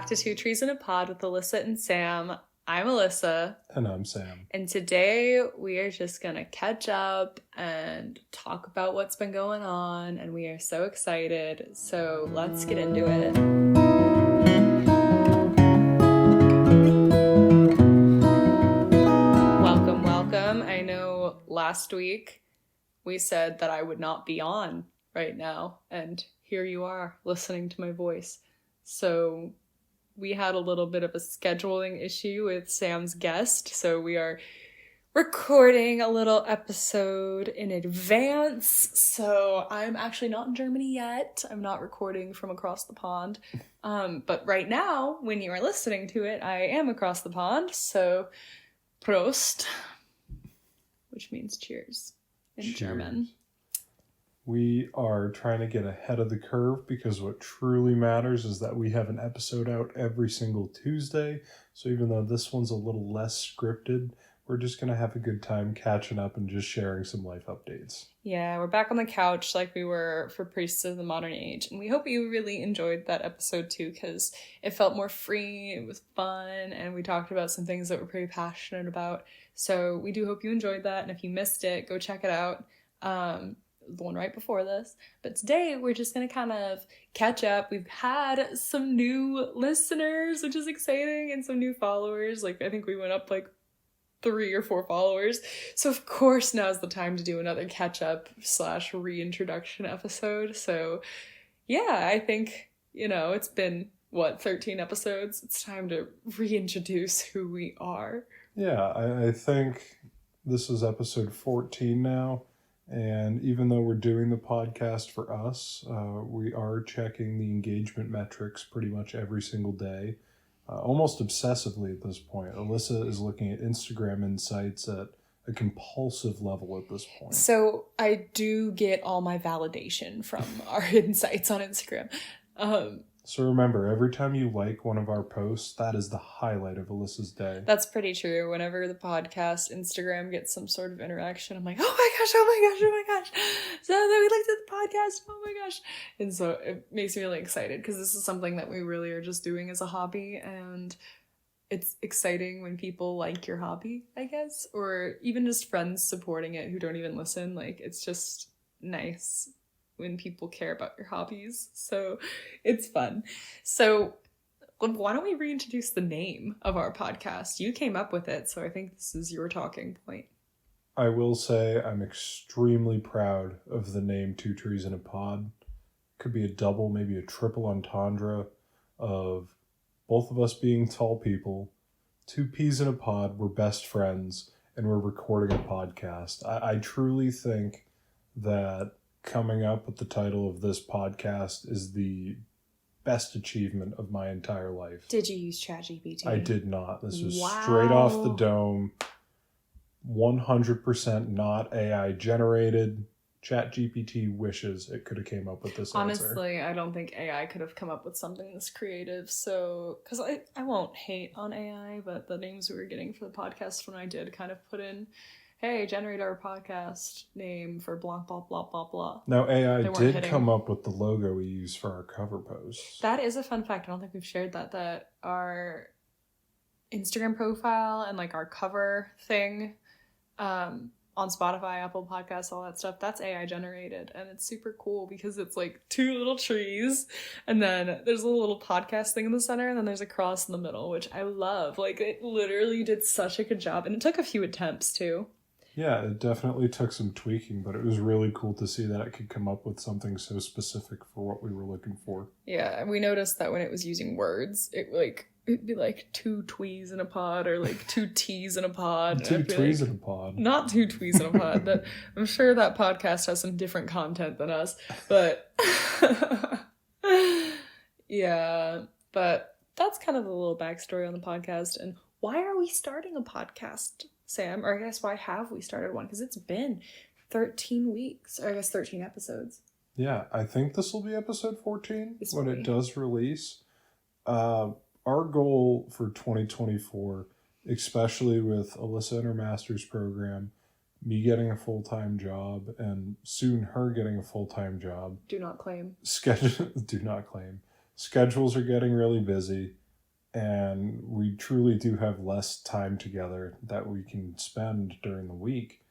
to Two Trees in a Pod with Alyssa and Sam. I'm Alyssa. And I'm Sam. And today we are just going to catch up and talk about what's been going on. And we are so excited. So let's get into it. Welcome. I know last week we said that I would not be on right now. And here you are listening to my voice. So we had a little bit of a scheduling issue with Sam's guest, so we are recording a little episode in advance. So I'm actually not in Germany yet. I'm not recording from across the pond. But right now, when you are listening to it, I am across the pond. So Prost, which means cheers in German. We are trying to get ahead of the curve because what truly matters is that we have an episode out every single Tuesday. So even though this one's a little less scripted, we're just going to have a good time catching up and just sharing some life updates. Yeah, we're back on the couch like we were for Priests of the Modern Age. And we hope you really enjoyed that episode too, because it felt more free, it was fun, and we talked about some things that we're pretty passionate about. So we do hope you enjoyed that. And if you missed it, go check it out. The one right before this. But today we're just going to kind of catch up. We've had some new listeners, which is exciting, and some new followers. Like, I think we went up like 3 or 4 followers. So of course now's the time to do another catch up / reintroduction episode. So yeah, I think, it's been 13 episodes. It's time to reintroduce who we are. Yeah, I think this is episode 14 now. And even though we're doing the podcast for us, we are checking the engagement metrics pretty much every single day, almost obsessively at this point. Alyssa is looking at Instagram insights at a compulsive level at this point. So I do get all my validation from our insights on Instagram. So remember, every time you like one of our posts, that is the highlight of Alyssa's day. That's pretty true. Whenever the podcast Instagram gets some sort of interaction, I'm like, oh my gosh. So then we looked at the podcast, oh my gosh. And so it makes me really excited because this is something that we really are just doing as a hobby. And it's exciting when people like your hobby, I guess. Or even just friends supporting it who don't even listen. Like, it's just nice when people care about your hobbies. So it's fun. So why don't we reintroduce the name of our podcast? You came up with it, so I think this is your talking point. I will say I'm extremely proud of the name Two Trees in a Pod. Could be a double, maybe a triple entendre of both of us being tall people, 2 peas in a pod, we're best friends, and we're recording a podcast. I truly think that coming up with the title of this podcast is the best achievement of my entire life. Did you use ChatGPT? I did not. This was straight off the dome. 100% not AI generated. ChatGPT wishes it could have came up with this answer. Honestly, I don't think AI could have come up with something this creative. So, because I won't hate on AI, but the names we were getting for the podcast when I did kind of put in, hey, generate our podcast name for blah, blah, blah, blah, blah. Now, AI did come up with the logo we use for our cover posts. That is a fun fact. I don't think we've shared that our Instagram profile and like our cover thing on Spotify, Apple Podcasts, all that stuff, that's AI generated. And it's super cool because it's like 2 little trees and then there's a little podcast thing in the center and then there's a cross in the middle, which I love. Like, it literally did such a good job. And it took a few attempts too. Yeah, it definitely took some tweaking, but it was really cool to see that it could come up with something so specific for what we were looking for. Yeah, we noticed that when it was using words, it'd be like 2 twees in a pod or like 2 teas in a pod. 2 twees in a pod. Not 2 twees in a pod. I'm sure that podcast has some different content than us, but yeah, but that's kind of a little backstory on the podcast. And why are we starting a podcast, Sam? Or I guess why have we started one? Because it's been 13 weeks, or I guess 13 episodes. Yeah, I think this will be episode 14 when it does release. Our goal for 2024, especially with Alyssa and her master's program, me getting a full-time job, and soon her getting a full-time job. Do not claim. Do not claim. Schedules are getting really busy. And we truly do have less time together that we can spend during the week.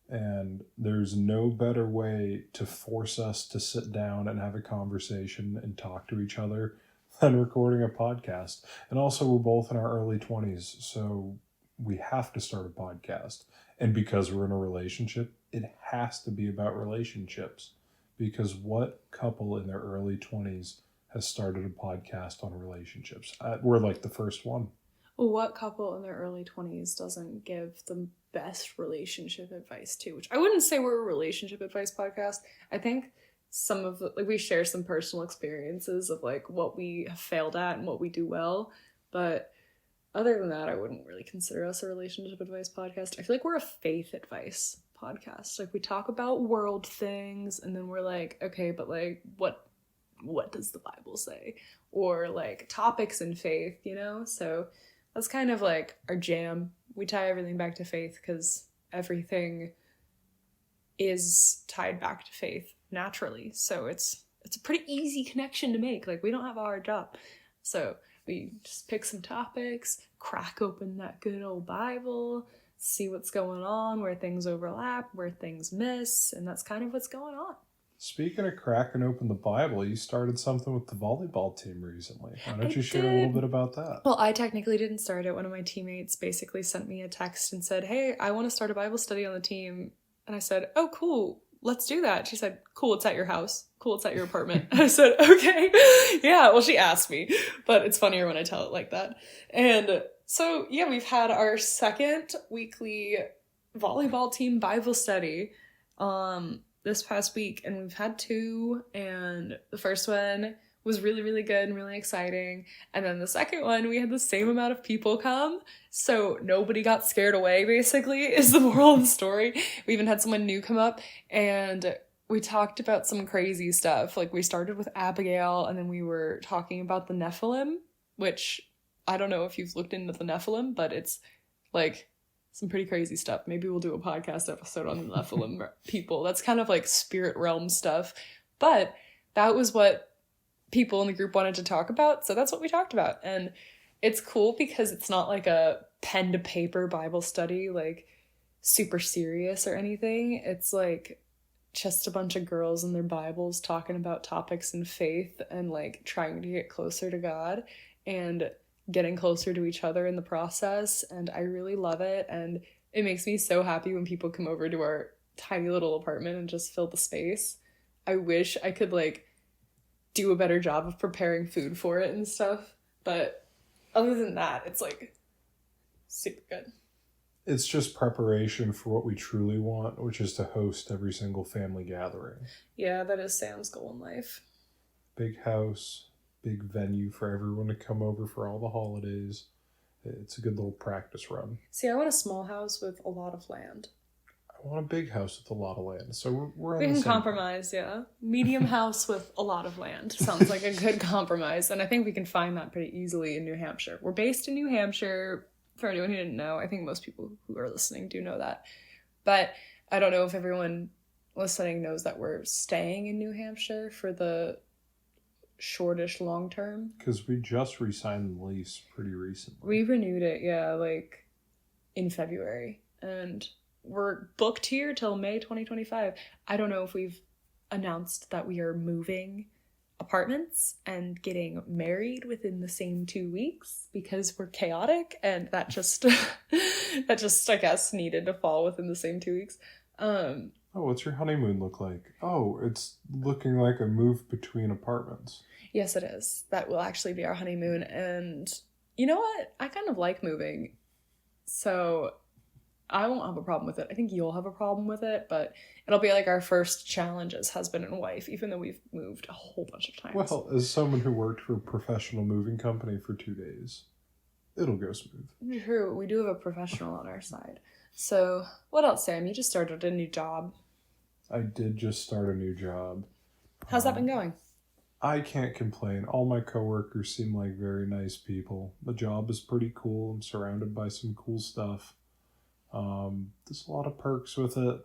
And there's no better way to force us to sit down and have a conversation and talk to each other than recording a podcast. And also, we're both in our early 20s, so we have to start a podcast. And because we're in a relationship, it has to be about relationships. Because what couple in their early 20s has started a podcast on relationships? We're like the first one. Well, what couple in their early 20s doesn't give the best relationship advice too? Which I wouldn't say we're a relationship advice podcast. I think some of the, like, we share some personal experiences of like what we have failed at and what we do well. But other than that, I wouldn't really consider us a relationship advice podcast. I feel like we're a faith advice podcast. Like, we talk about world things and then we're like, okay, but like what does the Bible say? Or like topics in faith, you know? So that's kind of like our jam. We tie everything back to faith because everything is tied back to faith naturally. So it's a pretty easy connection to make. Like, we don't have a hard job. So we just pick some topics, crack open that good old Bible, see what's going on, where things overlap, where things miss, and that's kind of what's going on. Speaking of cracking open the Bible, you started something with the volleyball team recently. Why don't you share a little bit about that? Well, I technically didn't start it. One of my teammates basically sent me a text and said, hey, I want to start a Bible study on the team. And I said, oh, cool, let's do that. She said, cool, it's at your house. Cool, it's at your apartment. I said, okay. Yeah, well, she asked me, but it's funnier when I tell it like that. And so, yeah, we've had our second weekly volleyball team Bible study this past week, and we've had two, and the first one was really, really good and really exciting, and then the second one, we had the same amount of people come, so nobody got scared away, basically, is the moral of the story. We even had someone new come up, and we talked about some crazy stuff. Like, we started with Abigail, and then we were talking about the Nephilim, which I don't know if you've looked into the Nephilim, but it's like some pretty crazy stuff. Maybe we'll do a podcast episode on the Nephilim people. That's kind of like spirit realm stuff. But that was what people in the group wanted to talk about, so that's what we talked about. And it's cool because it's not like a pen to paper Bible study, like super serious or anything. It's like just a bunch of girls in their Bibles talking about topics in faith and like trying to get closer to God and getting closer to each other in the process. And I really love it, and it makes me so happy when people come over to our tiny little apartment and just fill the space. I wish I could like do a better job of preparing food for it and stuff, but other than that, it's like super good. It's just preparation for what we truly want, which is to host every single family gathering. Yeah, that is Sam's goal in life. Big house, big venue for everyone to come over for all the holidays. It's a good little practice run. See, I want a small house with a lot of land. I want a big house with a lot of land. So we're on we the can same compromise, yeah. Medium house with a lot of land sounds like a good compromise, and I think we can find that pretty easily in New Hampshire. We're based in New Hampshire. For anyone who didn't know, I think most people who are listening do know that. But I don't know if everyone listening knows that we're staying in New Hampshire for the shortish long term. Because we just re-signed the lease pretty recently. We renewed it, yeah, like in February. And we're booked here till May 2025. I don't know if we've announced that we are moving apartments and getting married within the same 2 weeks because we're chaotic, and that just I guess needed to fall within the same 2 weeks. Oh, what's your honeymoon look like? Oh, it's looking like a move between apartments. Yes, it is. That will actually be our honeymoon, and you know what? I kind of like moving, so I won't have a problem with it. I think you'll have a problem with it, but it'll be like our first challenge as husband and wife, even though we've moved a whole bunch of times. Well, as someone who worked for a professional moving company for 2 days, it'll go smooth. True, we do have a professional on our side. So, what else, Sam? You just started a new job. I did just start a new job. How's that been going? I can't complain. All my coworkers seem like very nice people. The job is pretty cool. I'm surrounded by some cool stuff. There's a lot of perks with it,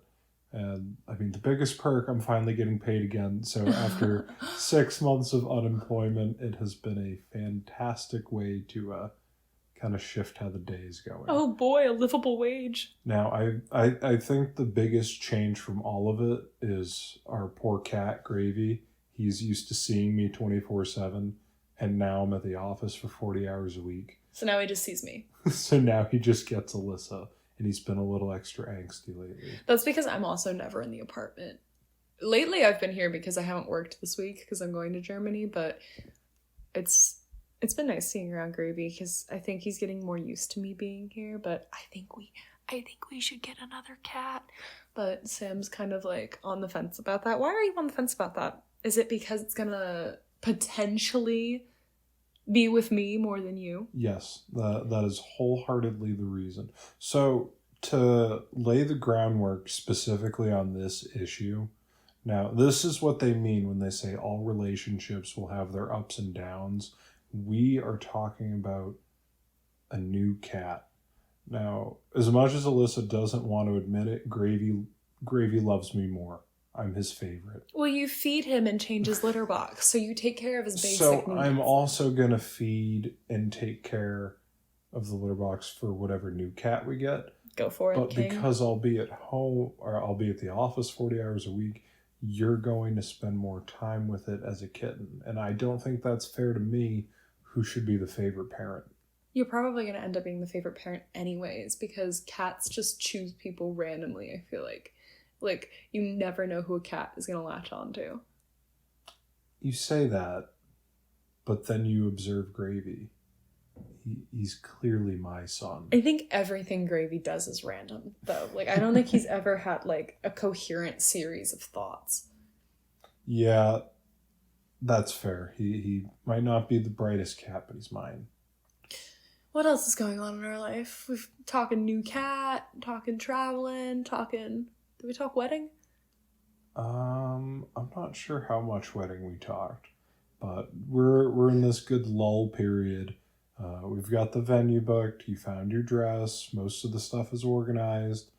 And I mean, the biggest perk, I'm finally getting paid again. So after 6 months of unemployment, it has been a fantastic way to kind of shift how the day is going. Oh boy, a livable wage. Now, I think the biggest change from all of it is our poor cat, Gravy. He's used to seeing me 24/7, and now I'm at the office for 40 hours a week. So now he just sees me. So now he just gets Alyssa, and he's been a little extra angsty lately. That's because I'm also never in the apartment. Lately, I've been here because I haven't worked this week because I'm going to Germany, but it's been nice seeing around Gravy because I think he's getting more used to me being here. But I think we should get another cat. But Sam's kind of like on the fence about that. Why are you on the fence about that? Is it because it's gonna potentially be with me more than you? Yes, that is wholeheartedly the reason. So to lay the groundwork specifically on this issue, now this is what they mean when they say all relationships will have their ups and downs. We are talking about a new cat. Now, as much as Alyssa doesn't want to admit it, Gravy loves me more. I'm his favorite. Well, you feed him and change his litter box, so you take care of his basic So needs. I'm also going to feed and take care of the litter box for whatever new cat we get. Go for it, But King. because I'll be at home, or I'll be at the office 40 hours a week, you're going to spend more time with it as a kitten. And I don't think that's fair to me, who should be the favorite parent. You're probably going to end up being the favorite parent anyways, because cats just choose people randomly, I feel like. Like, you never know who a cat is going to latch on to. You say that, but then you observe Gravy. He's clearly my son. I think everything Gravy does is random, though. Like, I don't think he's ever had, like, a coherent series of thoughts. Yeah, that's fair. He might not be the brightest cat, but he's mine. What else is going on in our life? We've talking new cat, talking traveling, talking... Did we talk wedding? I'm not sure how much wedding we talked, but we're in this good lull period. We've got the venue booked. You found your dress. Most of the stuff is organized,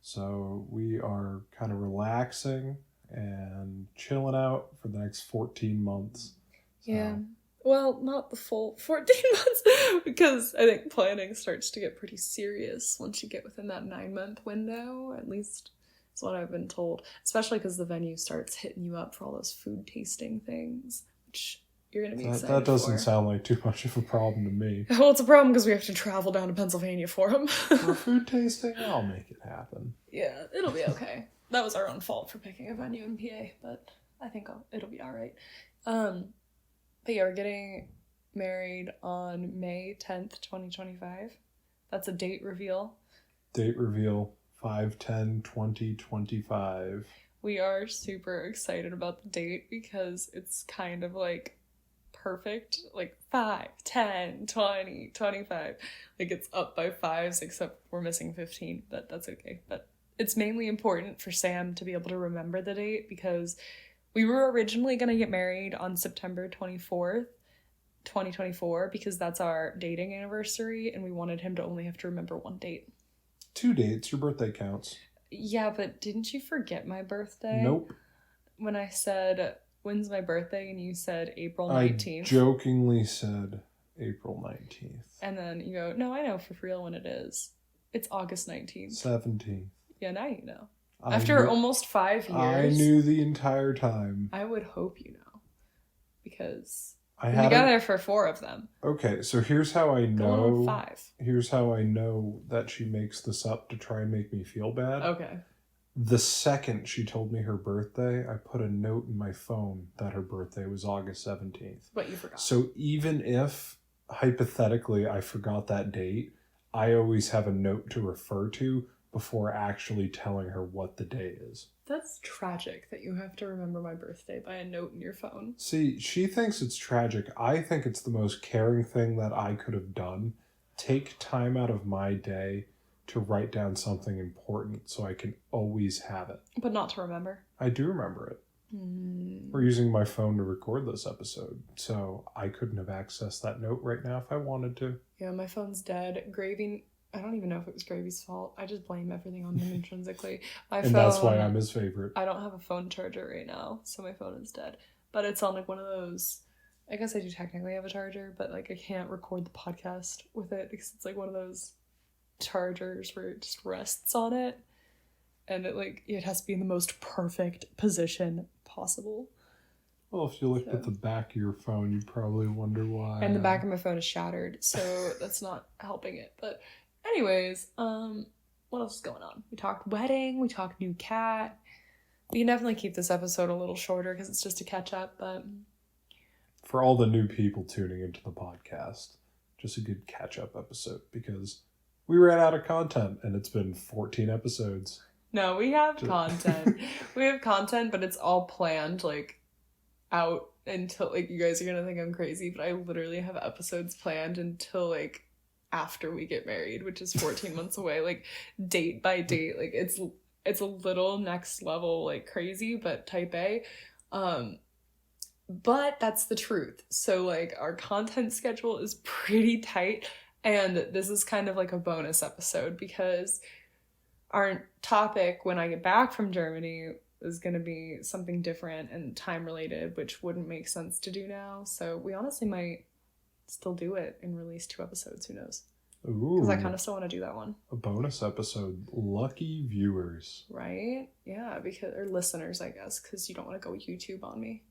so we are kind of relaxing and chilling out for the next 14 months. Yeah. Well, not the full 14 months, because I think planning starts to get pretty serious once you get within that 9-month window, at least. That's what I've been told, especially because the venue starts hitting you up for all those food tasting things, which you're going to be excited for. That doesn't sound like too much of a problem to me. Well, it's a problem because we have to travel down to Pennsylvania for them. For food tasting, I'll make it happen. Yeah, it'll be okay. That was our own fault for picking a venue in PA, but I think it'll be all right. But yeah, we're getting married on May 10th, 2025. That's a date reveal. Date reveal. 5/10/2025. We are super excited about the date because it's kind of like perfect, like 5, 10, 20, 25. Like it's up by 5s, except we're missing 15, but that's okay. But it's mainly important for Sam to be able to remember the date because we were originally going to get married on September 24th, 2024, because that's our dating anniversary, and we wanted him to only have to remember one date. 2 dates, your birthday counts. Yeah, but didn't you forget my birthday? Nope. When I said, when's my birthday? And you said April 19th. I jokingly said April 19th. And then you go, no, I know for real when it is. It's August 19th. 17th. Yeah, now you know. After almost 5 years. I knew the entire time. I would hope you know. Because... We got there for 4 of them. Okay, so here's how I know. 5. Here's how I know that she makes this up to try and make me feel bad. Okay. The second she told me her birthday, I put a note in my phone that her birthday was August 17th. But you forgot. So even if, hypothetically, I forgot that date, I always have a note to refer to before actually telling her what the day is. That's tragic that you have to remember my birthday by a note in your phone. See, she thinks it's tragic. I think it's the most caring thing that I could have done. Take time out of my day to write down something important so I can always have it. But not to remember. I do remember it. We're using my phone to record this episode, so I couldn't have accessed that note right now if I wanted to. Yeah, my phone's dead. Gravy I don't even know if it was Gravy's fault. I just blame everything on him intrinsically. My And phone, that's why I'm his favorite. I don't have a phone charger right now, so my phone is dead. But it's on like one of those. I guess I do technically have a charger, but like I can't record the podcast with it because it's like one of those chargers where it just rests on it, and it has to be in the most perfect position possible. Well, if you looked at the back of your phone, you'd probably wonder why. And the back of my phone is shattered, so that's not helping it. But anyways, what else is going on? We talked wedding, we talked new cat. We can definitely keep this episode a little shorter because it's just a catch up, but for all the new people tuning into the podcast, just a good catch up episode because we ran out of content and it's been 14 episodes. No, we have content. We have content, but it's all planned like out until like you guys are gonna think I'm crazy, but I literally have episodes planned until like after we get married, which is 14 months away, like date by date. Like it's a little next level like crazy, but type A. But that's the truth. So like our content schedule is pretty tight, and this is kind of like a bonus episode because our topic when I get back from Germany is going to be something different and time related, which wouldn't make sense to do now. So we honestly might still do it and release 2 episodes. Who knows? Because I kind of still want to do that one. A bonus episode. Lucky viewers. Right? Yeah, or listeners, I guess, because you don't want to go YouTube on me.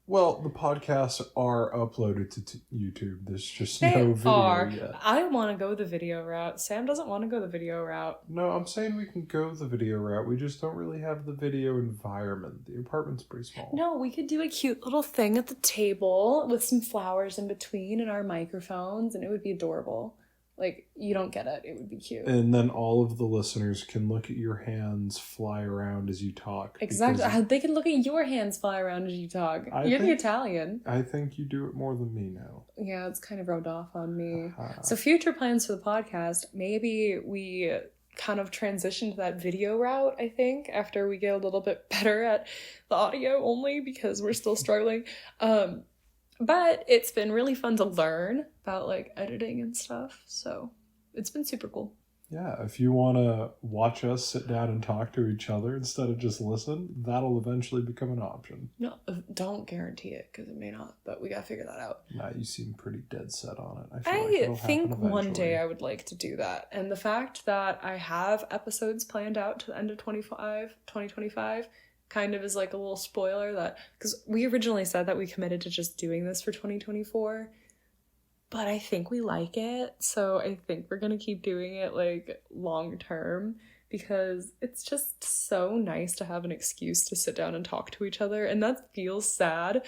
Well, the podcasts are uploaded to YouTube. There's just no video yet. I want to go the video route. Sam doesn't want to go the video route. No, I'm saying we can go the video route. We just don't really have the video environment. The apartment's pretty small. No, we could do a cute little thing at the table with some flowers in between and our microphones, and it would be adorable. Like, you don't get it. It would be cute. And then all of the listeners can look at your hands fly around as you talk. Exactly. They can look at your hands fly around as you talk. You're the Italian. I think you do it more than me now. Yeah, it's kind of rubbed off on me. So future plans for the podcast, maybe we kind of transition to that video route, I think, after we get a little bit better at the audio only because we're still struggling. But it's been really fun to learn about like editing and stuff. So it's been super cool. Yeah, if you want to watch us sit down and talk to each other instead of just listen, that'll eventually become an option. No, don't guarantee it because it may not, but we got to figure that out. Nah, you seem pretty dead set on it. I think one day I would like to do that. And the fact that I have episodes planned out to the end of 2025 kind of is like a little spoiler that, because we originally said that we committed to just doing this for 2024, but I think we like it, so I think we're gonna keep doing it like long term because it's just so nice to have an excuse to sit down and talk to each other, and that feels sad.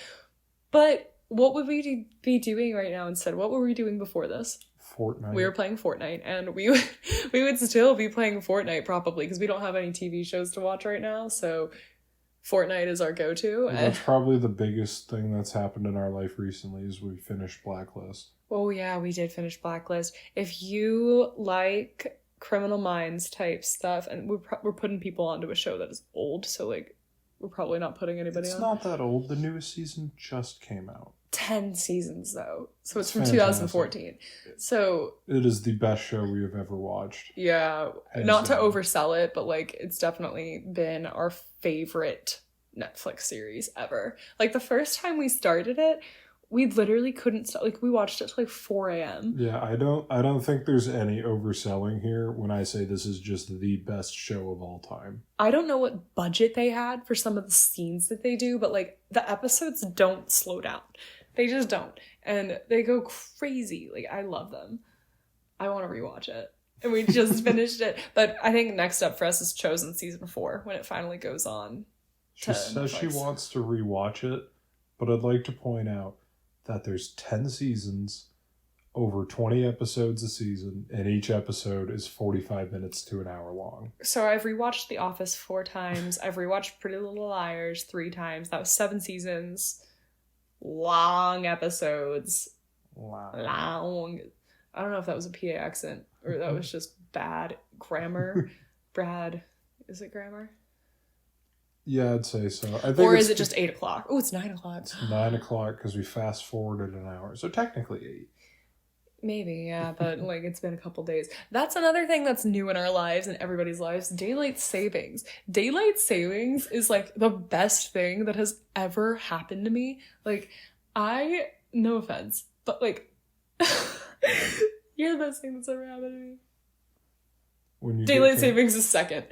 But what would we be doing right now instead? What were we doing before this? Fortnite. We were playing Fortnite, and we would still be playing Fortnite probably because we don't have any TV shows to watch right now, so Fortnite is our go-to. Well, that's probably the biggest thing that's happened in our life recently is we finished Blacklist. Oh yeah, we did finish Blacklist. If you like Criminal Minds type stuff, and we're putting people onto a show that is old, so like we're probably not putting anybody on. It's not that old. The newest season just came out. 10 seasons though, so it's from 2014. So it is the best show we have ever watched. Yeah, not to oversell it, but like it's definitely been our favorite Netflix series ever. Like the first time we started it, we literally couldn't stop. Like we watched it till like 4 a.m. Yeah, I don't think there's any overselling here when I say this is just the best show of all time. I don't know what budget they had for some of the scenes that they do, but like the episodes don't slow down. They just don't. And they go crazy. Like I love them. I want to rewatch it. And we just finished it. But I think next up for us is Chosen season 4 when it finally goes on. She says she wants to rewatch it, but I'd like to point out that there's 10 seasons, over 20 episodes a season, and each episode is 45 minutes to an hour long. So I've rewatched The Office 4 times. I've rewatched Pretty Little Liars 3 times. That was 7 seasons. Long episodes. Long. I don't know if that was a PA accent or that was just bad grammar. Brad, is it grammar? Yeah, I'd say so. I think or is it just 8 o'clock? Oh, it's 9 o'clock. It's 9 o'clock because we fast forwarded an hour. So technically 8. Maybe, yeah, but like it's been a couple days. That's another thing that's new in our lives and everybody's lives. Daylight savings. Daylight savings is like the best thing that has ever happened to me. Like, no offense, but like, you're the best thing that's ever happened to me. When you Daylight savings is second.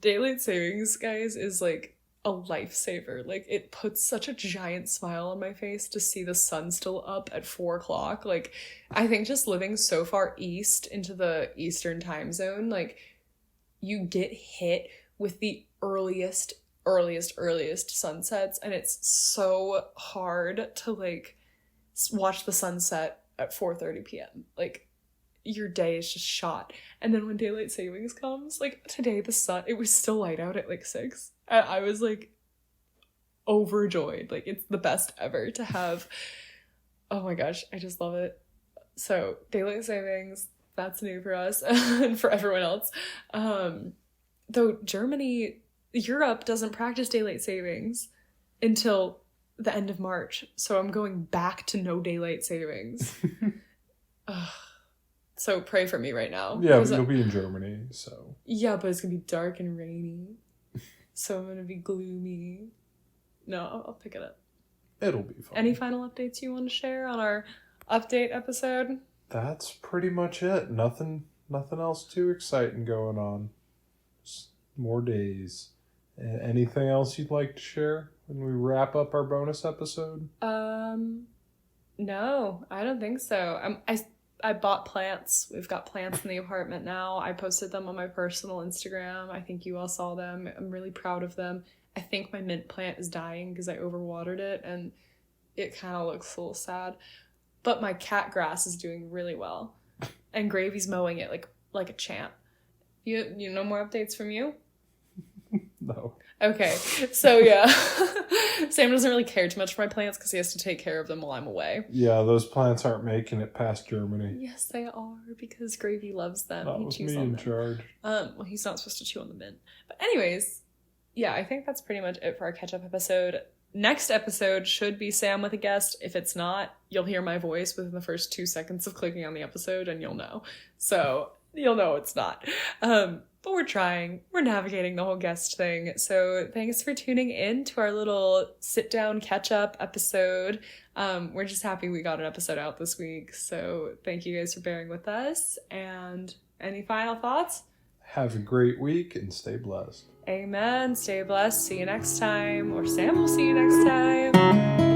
Daylight savings, guys, is like a lifesaver. Like, it puts such a giant smile on my face to see the sun still up at 4 o'clock. Like, I think just living so far east into the Eastern time zone, like, you get hit with the earliest sunsets, and it's so hard to like watch the sunset at 4:30 p.m. Like, your day is just shot. And then when daylight savings comes, like today, the sun, it was still light out at like 6. I was like overjoyed. Like, it's the best ever to have. Oh my gosh, I just love it. So daylight savings, that's new for us and for everyone else. Though Europe doesn't practice daylight savings until the end of March. So I'm going back to no daylight savings. So pray for me right now. Yeah, but you'll be in Germany, so. Yeah, but it's going to be dark and rainy. So I'm going to be gloomy. No, I'll pick it up. It'll be fun. Any final updates you want to share on our update episode? That's pretty much it. Nothing else too exciting going on. Just more days. Anything else you'd like to share when we wrap up our bonus episode? No, I don't think so. I bought plants. We've got plants in the apartment now. I posted them on my personal Instagram. I think you all saw them. I'm really proud of them. I think my mint plant is dying because I overwatered it and it kind of looks a little sad. But my cat grass is doing really well. And Gravy's mowing it like a champ. You know more updates from you? No. Okay, so yeah. Sam doesn't really care too much for my plants because he has to take care of them while I'm away. Yeah, those plants aren't making it past Germany. Yes, they are, because Gravy loves them. That was me in charge. Well, he's not supposed to chew on the mint. But anyways, yeah, I think that's pretty much it for our catch-up episode. Next episode should be Sam with a guest. If it's not, you'll hear my voice within the first 2 seconds of clicking on the episode, and you'll know. So, you'll know it's not. But we're trying. We're navigating the whole guest thing. So thanks for tuning in to our little sit-down catch-up episode. We're just happy we got an episode out this week. So thank you guys for bearing with us. And any final thoughts? Have a great week and stay blessed. Amen. Stay blessed. See you next time. Or Sam will see you next time.